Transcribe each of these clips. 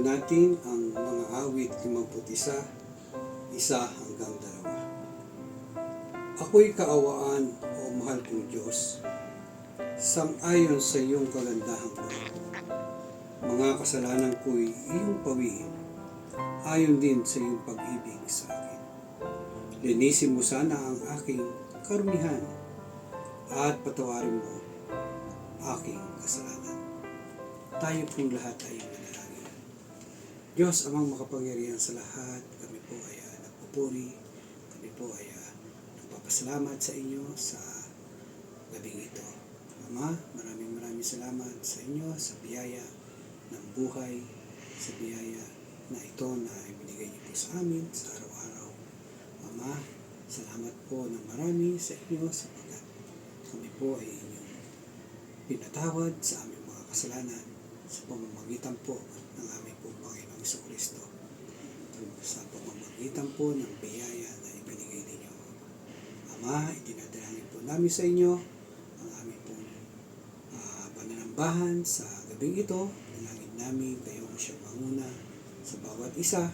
natin ang mga awit 51, 1-2. Ako'y kaawaan, o mahal kong Diyos, sang-ayon sa iyong kagandahang loob. Mga kasalanan ko'y iyong pawiin, ayon din sa iyong pag-ibig sa akin. Linisin mo sana ang aking karunihan at patawarin mo aking kasalanan. Tayo pong lahat ay manalangin. Diyos amang makapangyarihan sa lahat, kami po ay nagpupuri, kami po ay nagpapasalamat sa inyo sa gabing ito. Ama, maraming salamat sa inyo sa biyaya ng buhay, sa biyaya na ito na ibinigay niyo po sa amin sa araw-araw. Ama, salamat po ng marami sa inyo sapagkat kami po ay inyong pinatawad sa aming mga kasalanan sa pamamagitan po ng aming pong Panginoong Jesucristo. Sa pamamagitan po ng biyaya na ibinigay ninyo. Ama, itinadalangin po namin sa inyo ang aming pong pananambahan sa gabing ito. Dalangin namin kayong siya manguna sa bawat isa.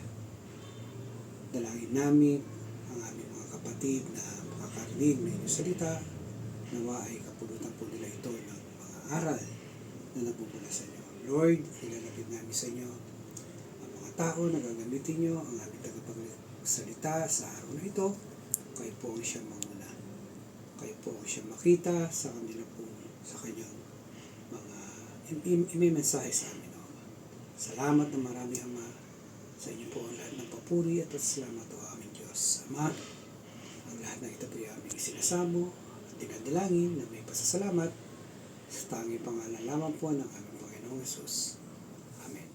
Dalangin namin ang aming mga kapatid na makakarinig ng inyong salita. Nawa ay kapulutan po nila ito ng mga aral na nagmumula sa inyo. Lord, ilalapit namin sa inyo ang mga tao na gagamitin nyo, ang aming tagapagsalita sa araw na ito. Kayo po ang siya manguna. Kayo po ang siya makita sa kanila po, sa kanyang mga imimensahe sa amin. Salamat na marami, Ama. Sa inyo po ang lahat ng papuri at salamat o aming Diyos. Ama, ang lahat ng ito po ay aming sinasamo at dinadalangin na may pasasalamat sa tanging pangalan lamang po ng aming Panginoong Hesus. Amen.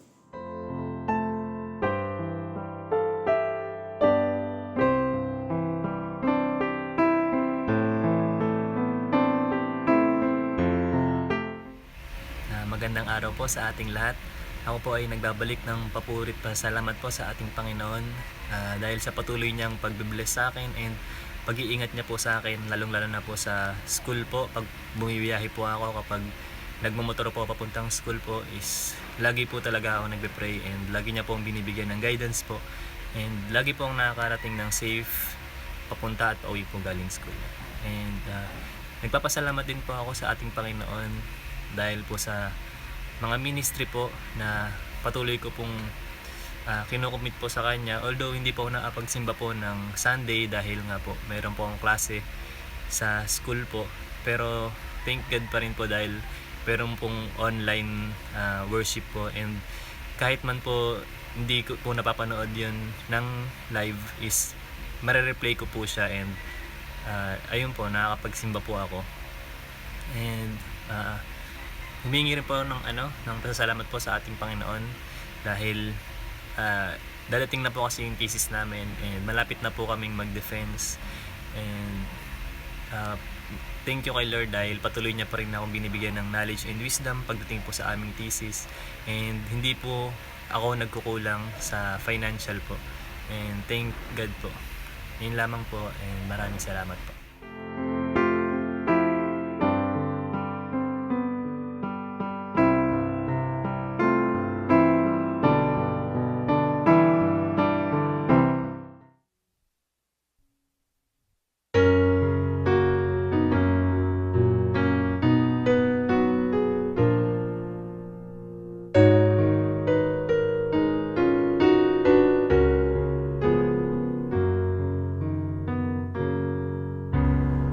Magandang araw po sa ating lahat. Ako po ay nagbabalik ng papuri at pasalamat po sa ating Panginoon dahil sa patuloy niyang pagbibless sa akin and pag-iingat niya po sa akin, lalong-lalo na po sa school po. Pag bumibiyahe po ako, kapag nagmamotor po papuntang school po, is lagi po talaga ako nagbe-pray and lagi niya po ang binibigyan ng guidance po and lagi po ang nakakarating ng safe papunta at pauwi po galing school. And nagpapasalamat din po ako sa ating Panginoon dahil po sa mga ministry po na patuloy ko pong kinukumit po sa kanya. Although hindi po ako nakapagsimba po ng Sunday dahil nga po mayroon po akong klase sa school po, pero thank God pa rin po dahil mayroon pong online worship po, and kahit man po hindi ko po napapanood yun ng live, is marireplay ko po siya and ayun po, nakakapagsimba po ako. And humingi rin po ng pasasalamat po sa ating Panginoon dahil dadating na po kasi yung thesis namin and malapit na po kaming mag-defense. And thank you kay Lord dahil patuloy niya pa rin akong binibigyan ng knowledge and wisdom pagdating po sa aming thesis, and hindi po ako nagkukulang sa financial po, and thank God po. Yun lamang po, and maraming salamat po.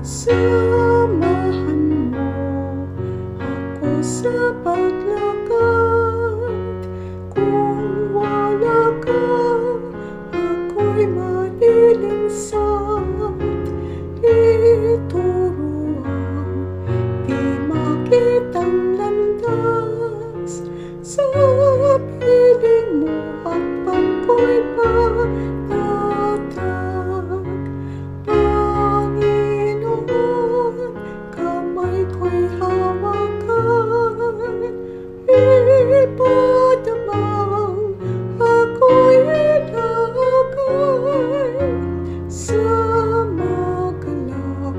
Samahan mo ako sa paglakad. Kung wala ka, ako'y malilinsat. Ituro ang di makitang landas. Sa piling mo at pangko'y patatag. Kamay ko'y hawakan, ipadamang ako'y ilagay sa magalak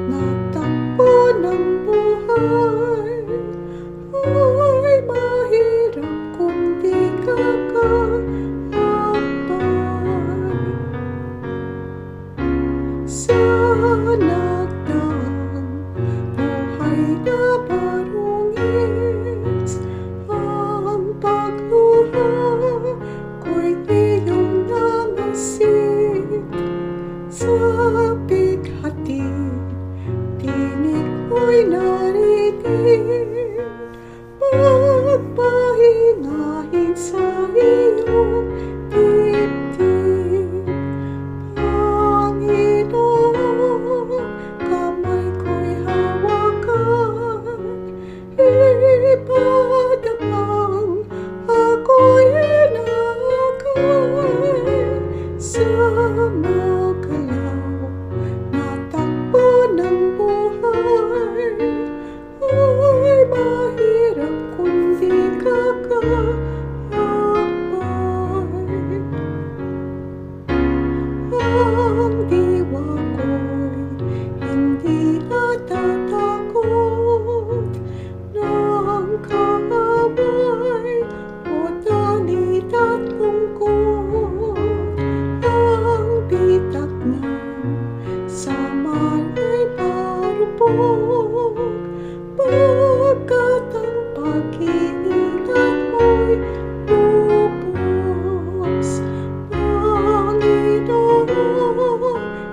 na takbo ng buhay. Ay mahirap kung di ka naririnig, magpahinahin sa iyong dibdib. Panginoon, kamay ko'y hawakan, ipadamang ako'y inakay sa magalaw na takbo ng buhay. Ay mahirap kung di ka kakakbay. Ang diwa ko'y hindi natatakot ng kaaway o dalit at lungkot. Ang bitak ng sama ay marupok, pagkat ang pag-iingat mo'y lubos. Panginoon,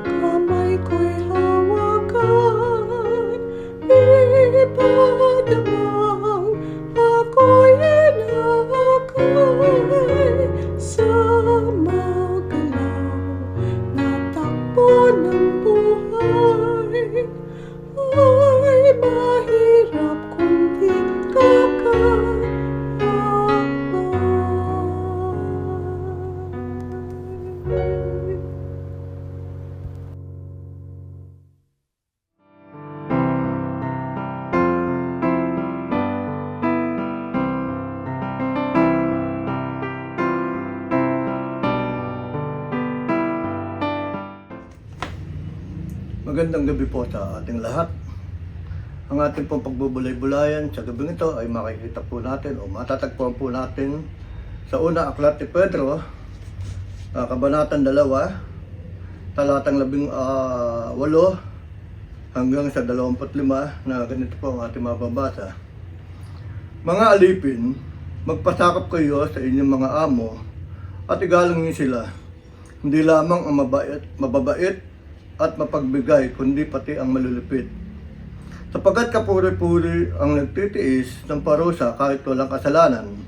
kamay ko'y hawakan, ipadamang ako'y inakay sa magalaw na takbo ng buhay. Ay mahirap kung di kakakbay. Magandang gabi po sa ating lahat. Ang ating pong pagbubulay-bulayan sa gabing ito ay makikita po natin o matatagpuan po natin sa unang aklat ni Pedro, Kabanatang 2, talatang 18 hanggang sa 25 na ganito po ang ating mababasa. Mga alipin, magpasakop kayo sa inyong mga amo at igalang niyo sila, hindi lamang ang mababait at mapagbigay, kundi pati ang malulupit. Sapagkat kapuri-puri ang nagtitiis ng parusa kahit walang kasalanan,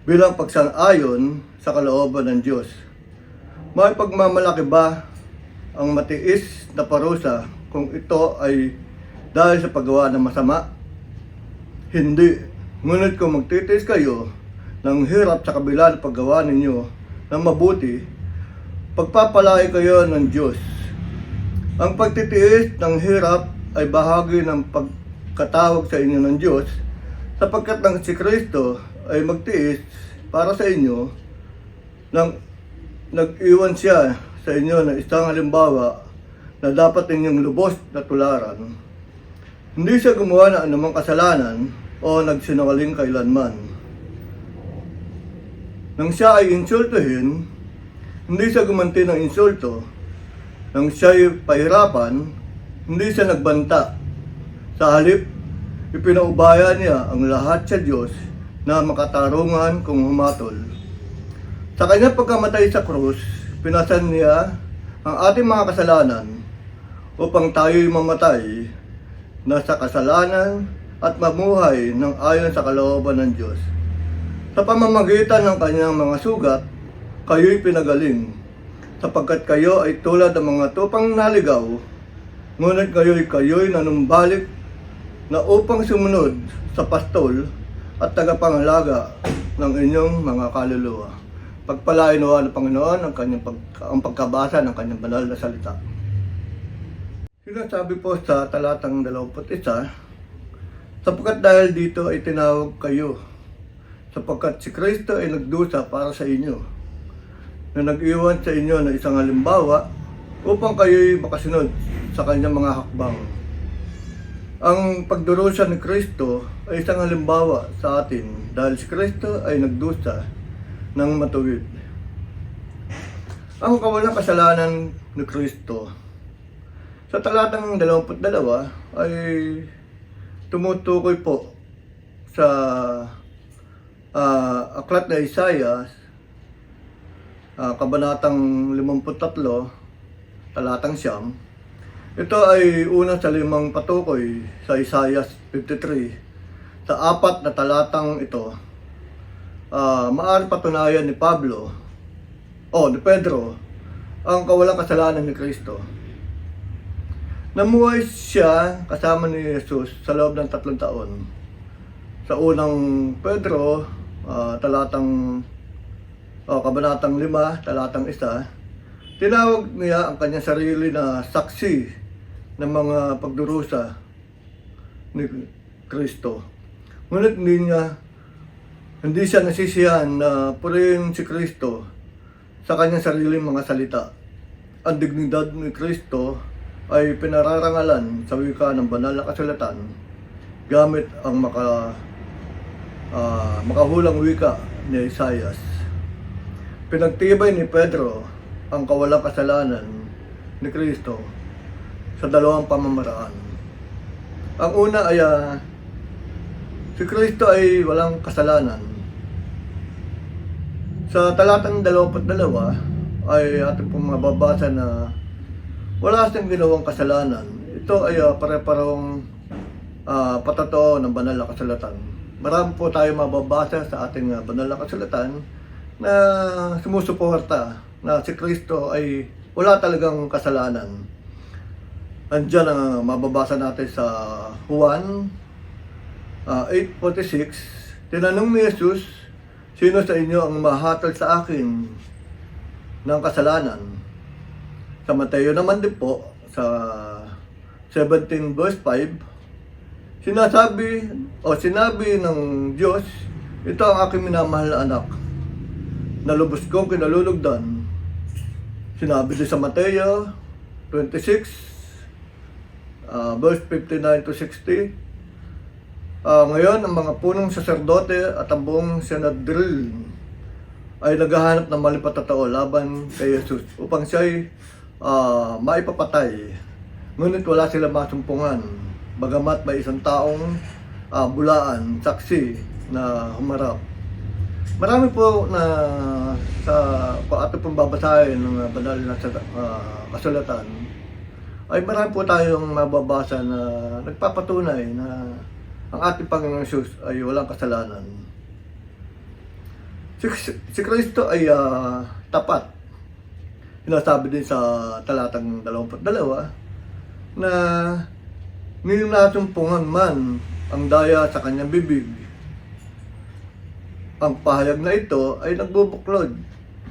bilang pagsang-ayon sa kalooban ng Diyos. May pagmamalaki ba ang matiis na parusa kung ito ay dahil sa paggawa ng masama? Hindi. Ngunit kung magtitiis kayo ng hirap sa kabila ng paggawa ninyo ng mabuti, pagpapalaki kayo ng Diyos. Ang pagtitiis ng hirap ay bahagi ng pagkatawag sa inyo ng Diyos, sapagkat ng si Kristo ay magtiis para sa inyo nang nag-iwan siya sa inyo ng isang halimbawa na dapat ninyong lubos na tularan. Hindi siya gumawa ng anumang kasalanan o nagsinungaling kailanman. Nang siya ay insultuhin, hindi siya gumanti ng insulto. Nang siya'y pahirapan, hindi siya nagbanta. Sa halip, ipinaubaya niya ang lahat sa Diyos na makatarungan kung humatol. Sa kanyang pagkamatay sa krus, pinasan niya ang ating mga kasalanan upang tayo'y mamatay na sa kasalanan at mamuhay ng ayon sa kalooban ng Diyos. Sa pamamagitan ng kanyang mga sugat, kayo'y pinagaling, sapagkat kayo ay tulad ng mga tupang naligaw, ngunit kayo'y nanumbalik na upang sumunod sa pastol at tagapangalaga ng inyong mga kaluluwa. Pagpalain nawa ng Panginoon ang pagkabasa ng kanyang banal na salita. Sinasabi po sa talatang 21, sapagkat dahil dito ay tinawag kayo, sapagkat si Kristo ay nagdusa para sa inyo, na nag-iwan sa inyo ng isang halimbawa upang kayo'y makasunod sa kanyang mga hakbang. Ang pagdurusa ni Kristo ay isang halimbawa sa atin dahil si Kristo ay nagdusa ng matuwid. Ang kawalang kasalanan ni Kristo. Sa talatang 22 ay tumutukoy po sa aklat na Isaiah, Kabanatang 53, talatang 9, Ito ay una sa 5 patukoy sa Isaiah 53. Sa 4 na talatang ito, maaari patunayan ni Pedro, ang kawalang kasalanan ni Kristo. Namuhay siya kasama ni Jesus sa loob ng 3 taon. Sa unang Pedro, kabanatang 5, talatang 1, tinawag niya ang kanyang sarili na saksi ng mga pagdurusa ni Kristo. Ngunit hindi siya nasisiyahan na purihin si Kristo sa kanyang sariling mga salita. Ang dignidad ni Kristo ay pinararangalan sa wika ng banal na kasulatan gamit ang makahulang wika ni Isaiah. Pinagtibay ni Pedro ang kawalang kasalanan ni Kristo sa 2 pamamaraan. Ang una ay si Kristo ay walang kasalanan. Sa talatang 22 ay ating pong mababasa na wala siyang ginawang kasalanan. Ito ay pare-parehong patotoo ng banal na kasulatan. Marami po tayo mababasa sa ating banal na kasulatan na sumusuporta na si Kristo ay wala talagang kasalanan. Andiyan ang mababasa natin sa Juan 8:46. Tinanong ni Jesus, sino sa inyo ang mahatol sa akin ng kasalanan? Sa Mateo naman din po, sa 17 verse 5, sinabi ng Diyos, ito ang aking minamahal na anak, na lubos kong kinalulugdan. Sinabi din sa Mateo 26, verse 59 to 60, ngayon ang mga punong saserdote at ang buong Sanhedrin ay naghahanap ng mali patatao laban kay Jesus upang siya'y maipapatay. Ngunit wala sila masumpungan, bagamat may isang taong bulaan, saksi na humarap. Marami po na sa ating pong babasahin ng banal na kasulatan ay marami po tayong mababasa na nagpapatunay na ang ating Panginoong Jesus ay walang kasalanan. Si Kristo ay tapat. Sinasabi din sa talatang 22 na ninasumpungan man ang daya sa kanyang bibig. Ang pahayag na ito ay nagbubuklod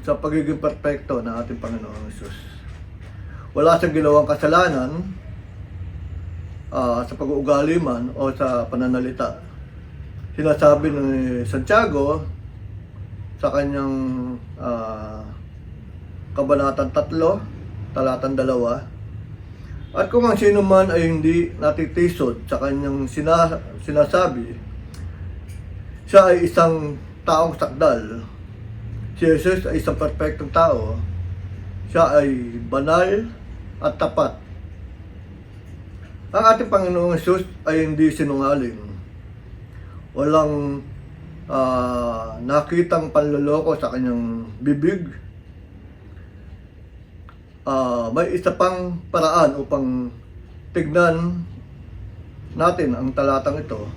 sa pagiging perpekto ng ating Panginoong Jesus. Wala siyang ginawang kasalanan sa pag-uugali man o sa pananalita. Sinasabi ni Santiago sa kanyang kabanatang 3, talatang 2, at kung ang sino man ay hindi natitisod sa kanyang sinasabi, siya ay isang taong sakdal. Si Jesus ay isang perfectong tao. Siya ay banal at tapat. Ang ating Panginoong Jesus ay hindi sinungaling. Walang nakitang panloloko sa kanyang bibig. May isa pang paraan upang tignan natin ang talatang ito.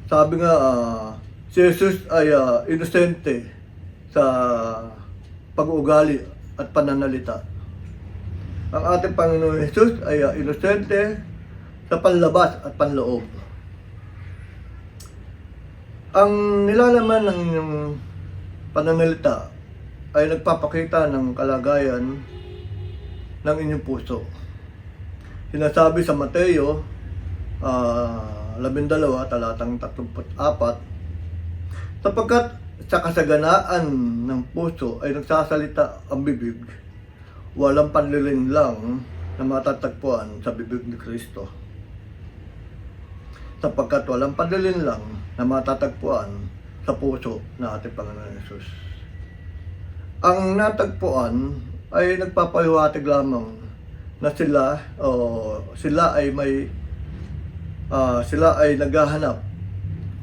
Sabi nga, si Jesus ay inosente sa pag-uugali at pananalita. Ang ating Panginoon Jesus ay inosente sa panlabas at panloob. Ang nilalaman ng inyong pananalita ay nagpapakita ng kalagayan ng inyong puso. Sinasabi sa Mateo 12, talatang 34, sapagkat sa kasaganaan ng puso ay nagsasalita ang bibig, walang panlilinlang na matatagpuan sa bibig ni Kristo. Sapagkat walang panlilinlang na matatagpuan sa puso ng ating Panginoon Jesus. Ang natagpuan ay nagpapahiwatig lamang na sila ay naghahanap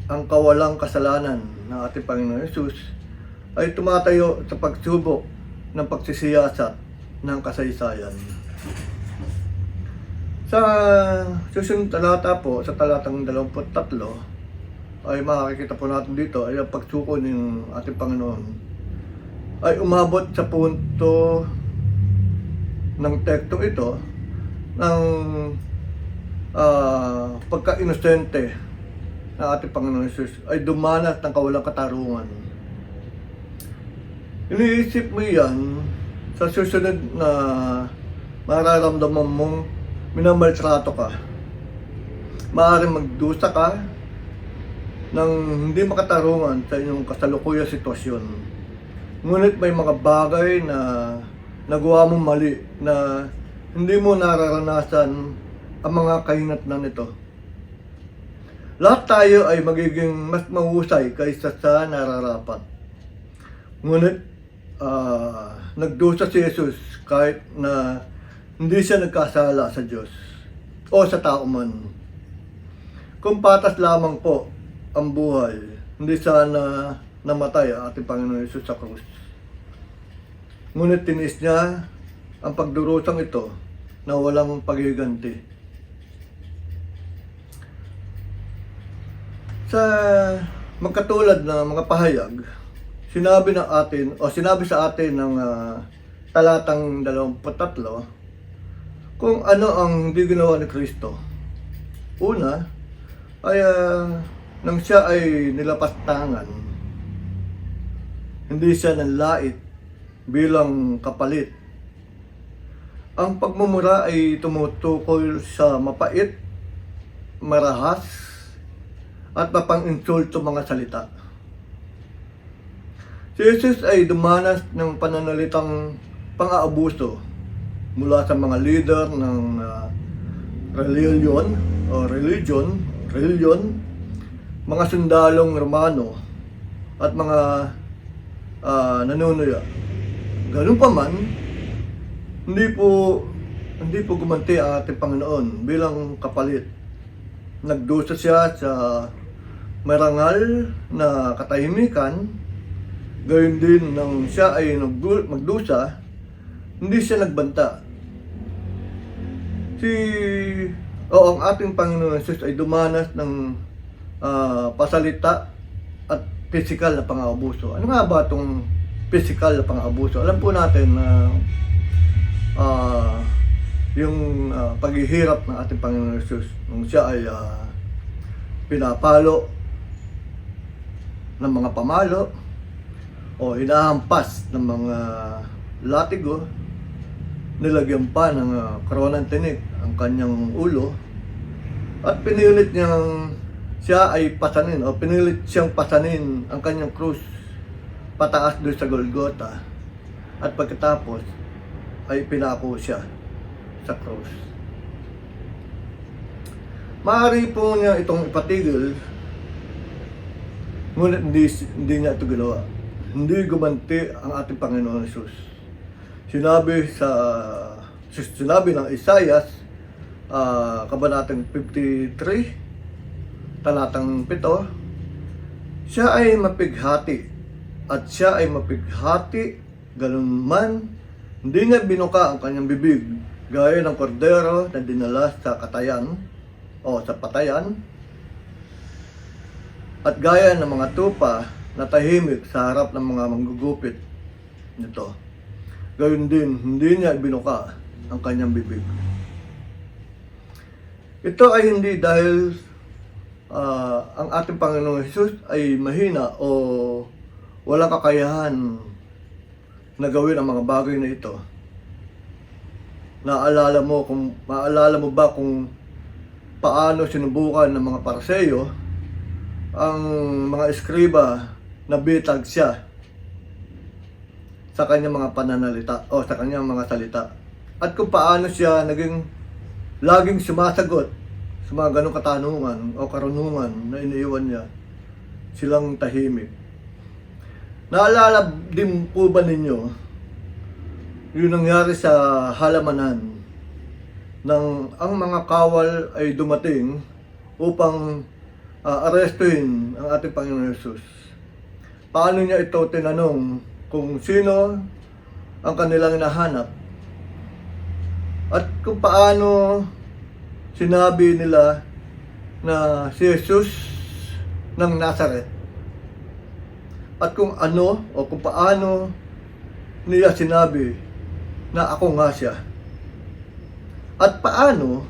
ang kawalang kasalanan ng ating Panginoon Jesus ay tumatayo sa pagsubok ng pagsisiyasat ng kasaysayan. Sa susunod talata po, sa talatang 23, ay makikita po natin dito ay ang pagsuko ng ating Panginoon ay umabot sa punto ng tekstong ito ng pagka-inosente ng ating Panginoon Jesus ay dumanas ng kawalang katarungan. Iniisip mo yan sa susunod na mararamdaman mong minamaltrato ka. Maaaring magdusa ka ng hindi makatarungan sa inyong kasalukuyang sitwasyon. Ngunit may mga bagay na nagawa mong mali na hindi mo nararanasan ang mga kahinatnan nito. Lahat tayo ay magiging mas mahusay kaysa sa nararapat. Ngunit nagdusa si Jesus kahit na hindi siya nagkasala sa Diyos o sa tao man. Kung patas lamang po ang buhay, hindi sana namatay ang ating Panginoon Jesus sa krus. Ngunit tinis niya ang pagdurusang ito na walang paghiganti. Sa magkatulad na mga pahayag, sinabi sa atin ng talatang 23 kung ano ang hindi ginawa ni Kristo. Una ay nang siya ay nilapastangan, hindi siya nanlait bilang kapalit. Ang pagmumura ay tumutukol sa mapait, marahas, at mapang-insulto mga salita. Si Jesus ay dumanas ng pananalitang pang-aabuso mula sa mga leader ng reliyon, mga sundalong Romano at mga nanunuya. Ganun pa man, hindi po gumanti ang ating Panginoon bilang kapalit. Nagdusa siya sa marangal na katahimikan, gayon din nang siya ay magdusa, hindi siya nagbanta. Ang ating Panginoon Jesus ay dumanas ng pasalita at physical na pang-aabuso. Ano nga ba itong physical na pang-aabuso? Alam po natin na yung paghihirap ng ating Panginoon Jesus nung siya ay pinapalo ng mga pamalo o hinahampas ng mga latigo, nilagyan pa ng koronang tinik ang kanyang ulo at pinilit siyang pasanin ang kanyang krus pataas doon sa Golgotha at pagkatapos ay pinako siya sa krus. Maaari po niya itong ipatigil, ngunit hindi niya ito ginawa. Hindi gumanti ang ating Panginoon Jesus. Sinabi ng Isaiah, kabanatang 53, talatang 7, siya ay mapighati, at siya ay mapighati, ganun man, hindi niya binuka ang kanyang bibig, gaya ng kordero na dinala sa katayan, o sa patayan, at gaya ng mga tupa na tahimik sa harap ng mga manggugupit nito. Gayun din, hindi niya binuka ang kanyang bibig. Ito ay hindi dahil ang ating Panginoong Jesus ay mahina o walang kakayahan na gawin ang mga bagay na ito. Maalala mo ba kung paano sinubukan ng mga Parseyo ang mga eskriba na bitag siya sa kanyang mga pananalita o sa kanyang mga salita, at kung paano siya laging sumasagot sa mga ganong katanungan o karunungan na iniiwan niya silang tahimik. Naalala din po ba ninyo yung nangyari sa halamanan nang ang mga kawal ay dumating upang arestuhin ang ating Panginoon Jesus? Paano niya ito tinanong kung sino ang kanilang hinahanap at kung paano sinabi nila na si Jesus ng Nazareth. At kung ano o kung paano niya sinabi na ako nga siya. At paano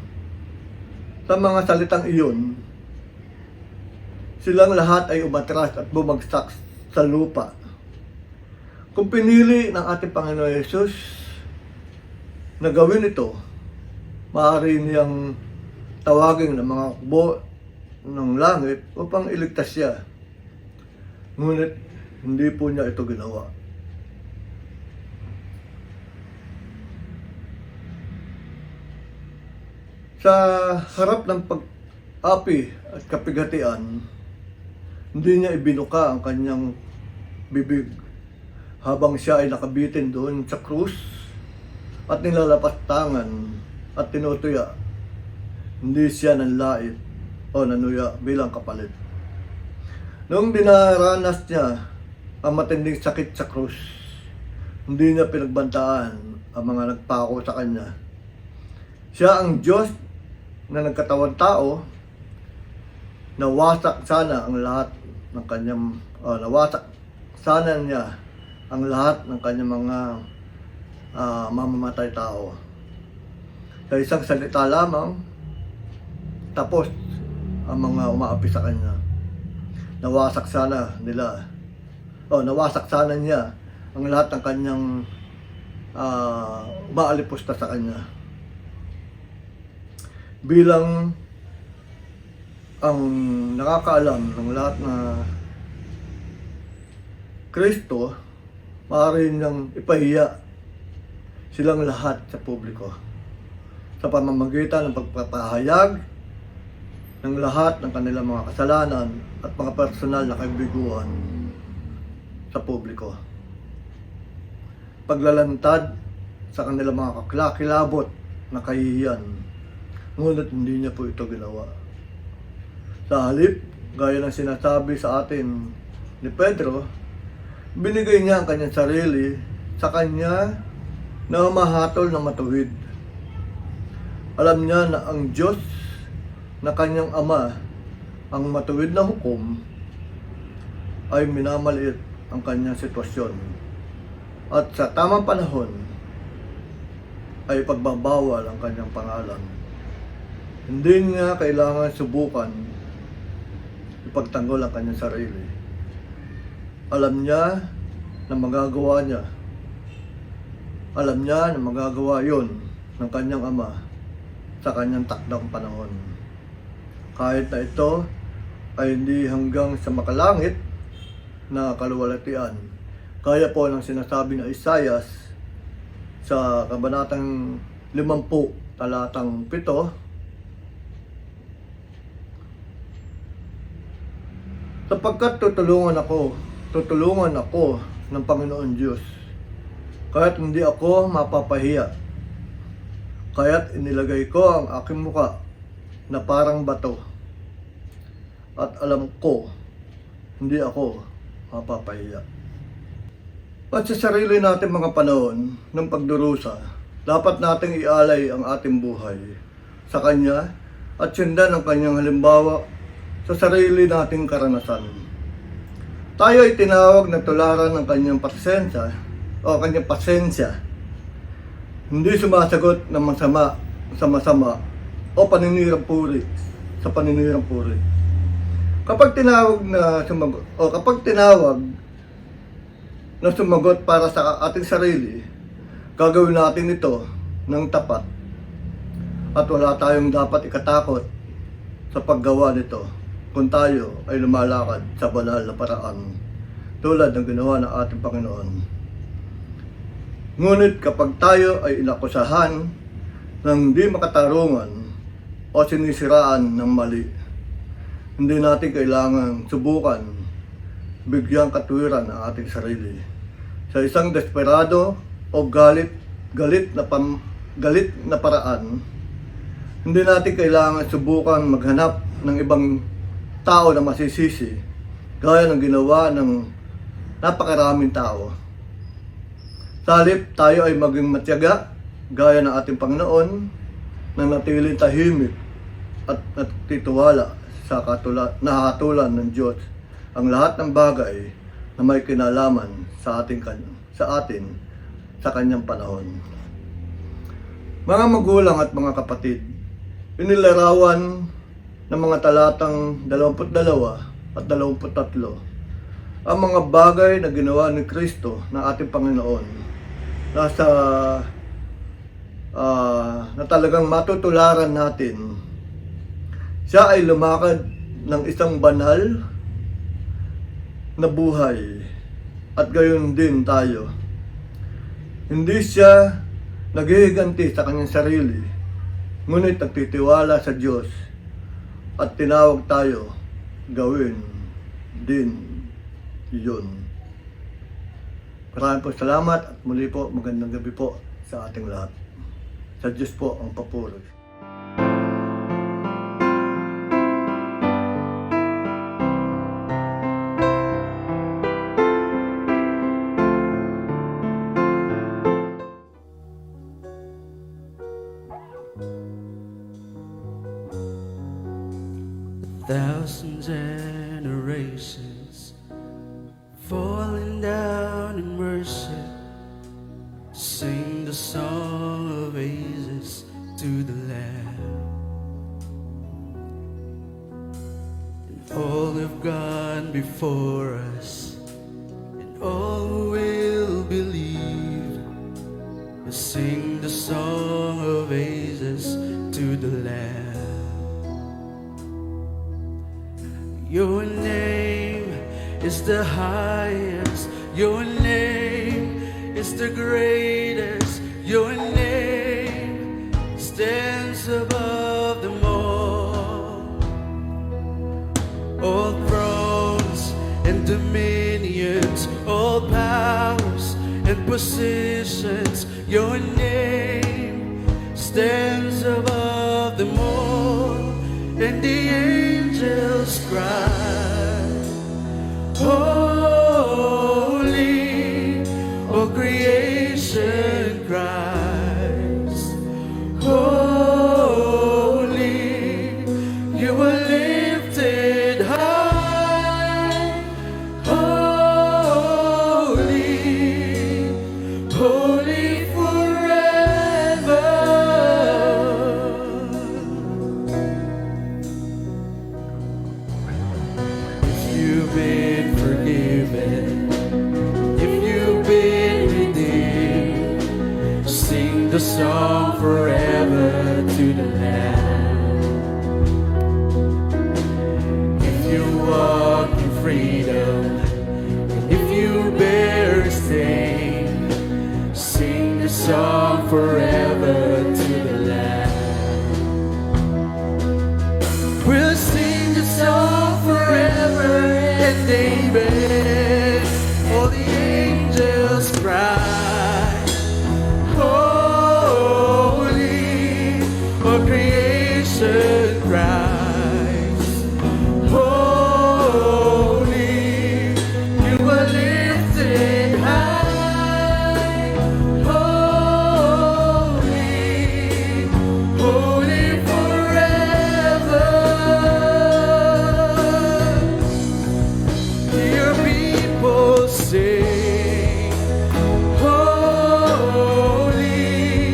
sa mga salitang iyon, silang lahat ay umatras at bumagsak sa lupa. Kung pinili ng ating Panginoon Jesus na gawin ito, maaari niyang tawagin ng mga hukbo ng langit upang iligtas siya. Ngunit hindi po niya ito ginawa. Sa harap ng pag-api at kapigatian, hindi niya ibinuka ang kanyang bibig habang siya ay nakabitin doon sa krus at nilalapastangan at tinutuya. Hindi siya nanlait o nanuya bilang kapalit. Noong dinaranas niya ang matinding sakit sa krus, hindi niya pinagbantaan ang mga nagpako sa kanya. Siya ang Diyos na nagkatawang tao, nawasak sana ang lahat ng kanyang nawasak sana niya ang lahat ng kanyang mga mamamatay tao. Sa isang salita lamang, tapos ang mga umaapi sa kanya. Nawasak sana nila, nawasak sana niya ang lahat ng kanyang maalipusta sa kanya. Bilang ang nakakaalam ng lahat na Kristo, maaari niyang ipahiya silang lahat sa publiko sa pamamagitan ng pagpapahayag ng lahat ng kanilang mga kasalanan at mga personal na kabiguan sa publiko. Paglalantad sa kanilang mga kakilabot na kahihiyan, ngunit hindi niya po ito ginawa. Sa halip, gaya ng sinasabi sa atin ni Pedro, binigay niya ang kanyang sarili sa kanya na mahatol na matuwid. Alam niya na ang Diyos na kanyang Ama, ang matuwid na hukom, ay minamaliit ang kanyang sitwasyon. At sa tamang panahon, ay pagbabawal ang kanyang pangalan. Hindi niya kailangan subukan ipagtanggol ang kanyang sarili. Alam niya na magagawa niya. Alam niya na magagawa yon ng kanyang Ama sa kanyang takdang panahon. Kahit na ito ay hindi hanggang sa makalangit na kaluwalhatian. Kaya po ng sinasabi ng Isaias sa kabanatang 50, talatang 7, sapagkat tutulungan ako ng Panginoon Diyos, kaya't hindi ako mapapahiya, kaya't inilagay ko ang aking muka na parang bato, at alam ko, hindi ako mapapahiya. At sa sarili natin mga panahon ng pagdurusa, dapat nating ialay ang ating buhay sa Kanya at sundan ang Kanyang halimbawa sa sarili nating karanasan. Tayo ay tinawag na tularan ng Kanyang pasensya o Kanyang pasensya. Hindi sumasagot ng masama sa masama o paninirang puri sa paninirang puri. Kapag tinawag na sumagot para sa ating sarili, gagawin natin ito ng tapat at wala tayong dapat ikatakot sa paggawa nito kung tayo ay lumalakad sa banal na paraan tulad ng ginawa ng ating Panginoon. Ngunit kapag tayo ay inakusahan ng di makatarungan o sinisiraan ng mali, hindi natin kailangan subukan bigyang katuwiran ang ating sarili. Sa isang desperado o galit na paraan, hindi natin kailangan subukan maghanap ng ibang tao na masisisi, gaya ng ginawa ng napakaraming tao. Sa halip, tayo ay maging matyaga, gaya ng ating Panginoon, na natiling tahimik at nagtitiwala sa nahatulan ng Diyos ang lahat ng bagay na may kinalaman sa atin sa kanyang panahon. Mga magulang at mga kapatid, inilarawan ng mga talatang 22 at 23 ang mga bagay na ginawa ni Kristo na ating Panginoon na talagang matutularan natin. Siya ay lumakad ng isang banal na buhay at gayon din tayo. Hindi siya naghihiganti sa kanyang sarili, ngunit nagtitiwala sa Diyos at tinawag tayo gawin din yun. Maraming po salamat at muli po magandang gabi po sa ating lahat. Sa Diyos po ang papuri. Thousand generations falling down in worship, sing the song of ages to the Lamb. And all have gone before us, and all who will believe will sing the song of ages to the Lamb. Your name is the highest. Your name is the greatest. Your name stands above them all. All thrones and dominions, all powers and positions. Your name stands above them all. And the angels cry, holy, all creation cries, holy, you are lifted high, holy, holy forever. You've been forgiven, if you've been redeemed, sing the song forever to the Lamb. If you walk in freedom, and if you bear a stain, sing the song forever to the Lamb. We'll sing the song forever and amen. All the angels cry, holy, all creation cries, holy, you are lifted high, holy, holy forever. Your people sing, holy,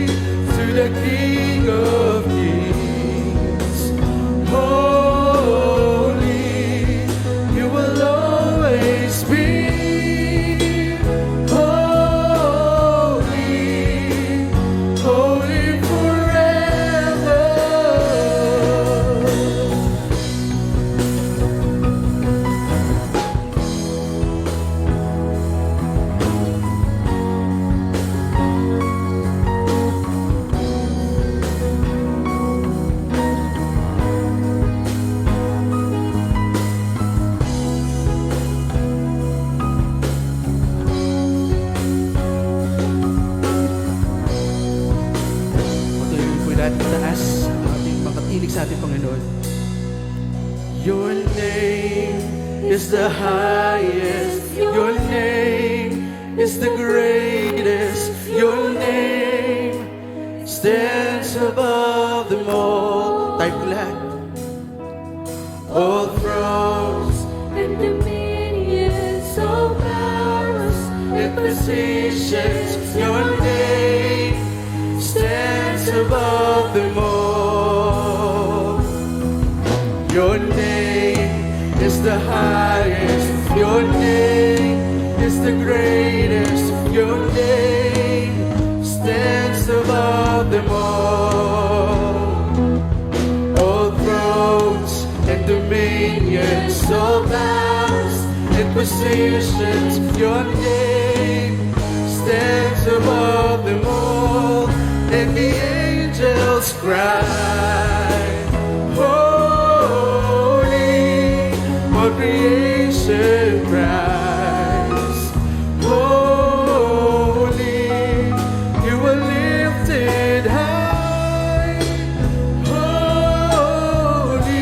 to the King of Kings. Holy, you will always be. Holy, holy forever. Patuloy po natin taas ang ating makatinig sa ating Panginoon. Your name is the highest. Your name is the greatest. Your name stands above them all. Type ko lahat. all thrones and dominions, all powers and positions. Your name stands above them all. Your name is the highest. Your name is the greatest. Your name stands above them all. All thrones and dominions, all powers and positions. Your name stands above them all. And the angels cry, holy, all creation cries, holy, you are lifted high, holy,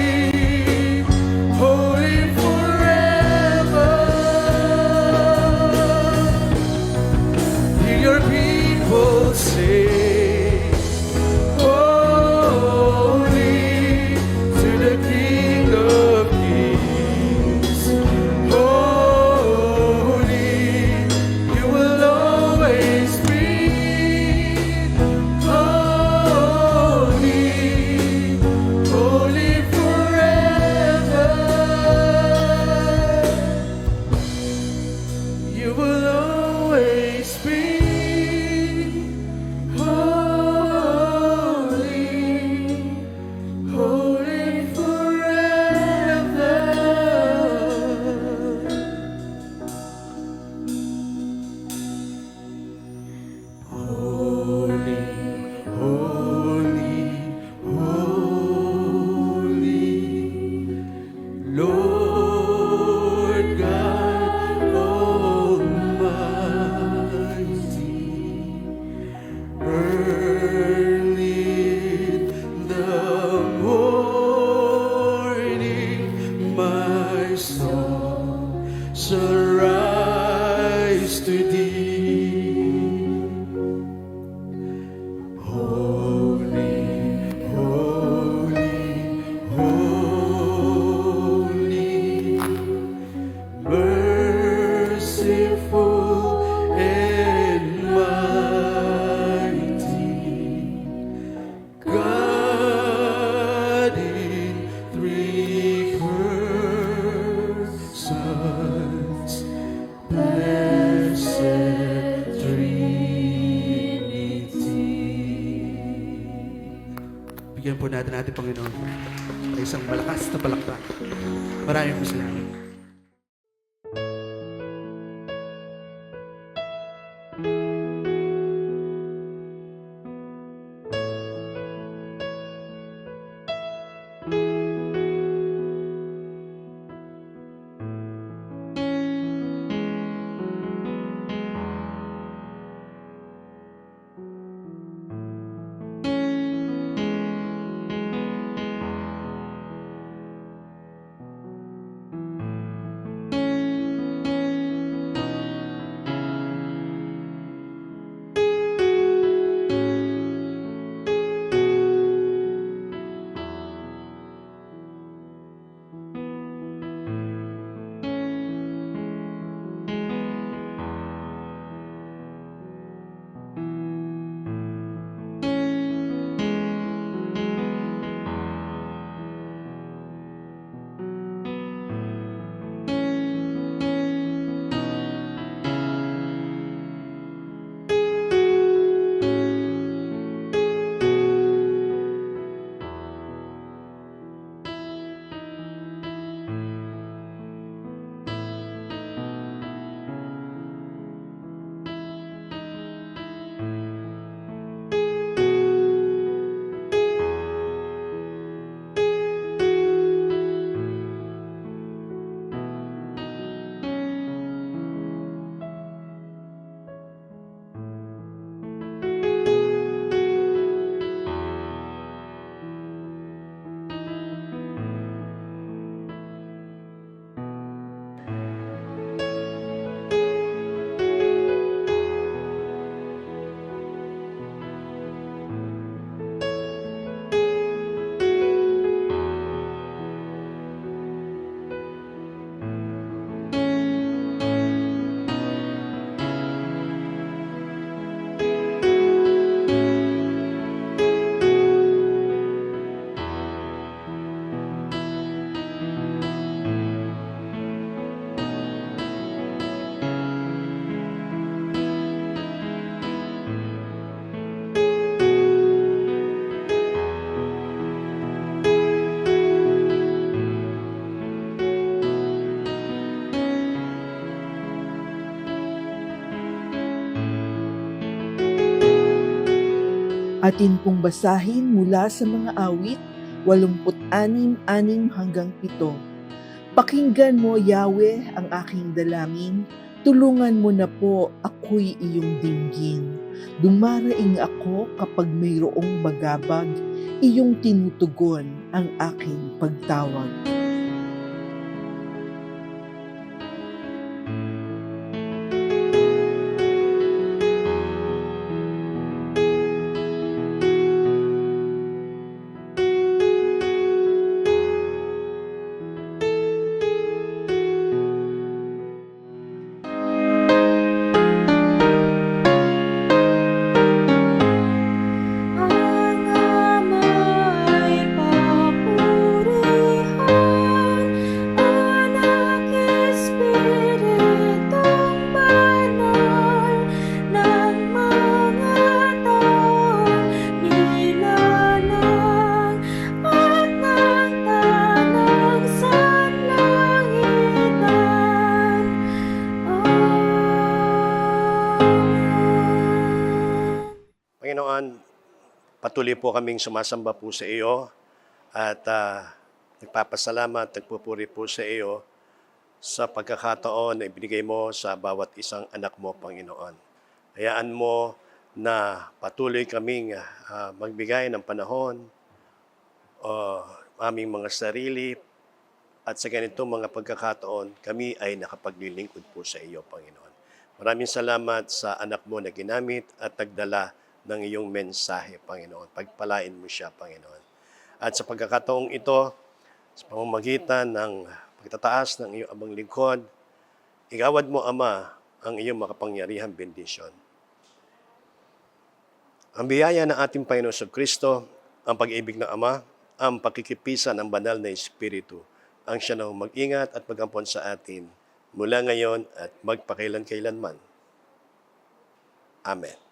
holy forever. Hear your people sing, holy, to the King of Kings. Holy, you will always be. Holy, holy forever. You will always be. Holy, holy forever. Holy, holy, holy, Lord God Almighty. Early in the morning, my soul shall rise to thee. Holy, holy, holy, merciful and mighty, God in three persons, blessed Trinity. Bigyan po natin ating Panginoon ay isang malakas na palakpak. Maraming salamat. Atin pong basahin mula sa mga awit 86:6 hanggang 7. Pakinggan mo, Yahweh, ang aking dalangin. Tulungan mo na po, ako'y iyong dinggin. Dumaraing ako kapag mayroong bagabag, iyong tinutugon ang aking pagtawag. Ang ama'y papurihan, Anak, Espiritong Banal, ng mga taong nilalang at ng tanang sanlangitan. Amen. Panginoon, patuloy po kaming sumasamba po sa iyo at nagpapasalamat, nagpupuri po sa iyo sa pagkakataon na ibinigay mo sa bawat isang anak mo, Panginoon. Hayaan mo na patuloy kaming magbigay ng panahon aming mga sarili at sa ganitong mga pagkakataon, kami ay nakapaglilingkod po sa iyo, Panginoon. Maraming salamat sa anak mo na ginamit at nagdala ng iyong mensahe, Panginoon. Pagpalain mo siya, Panginoon. At sa pagkakataong ito, sa pamamagitan ng pagtataas ng iyong abang lingkod, igawad mo, Ama, ang iyong makapangyarihang bendisyon. Ang biyaya ng ating Panginoon sa Kristo, ang pag-ibig ng Ama, ang pakikipisan ng banal na Espiritu, ang siya na mag-ingat at magampon sa atin mula ngayon at magpakailan-kailanman. Amen.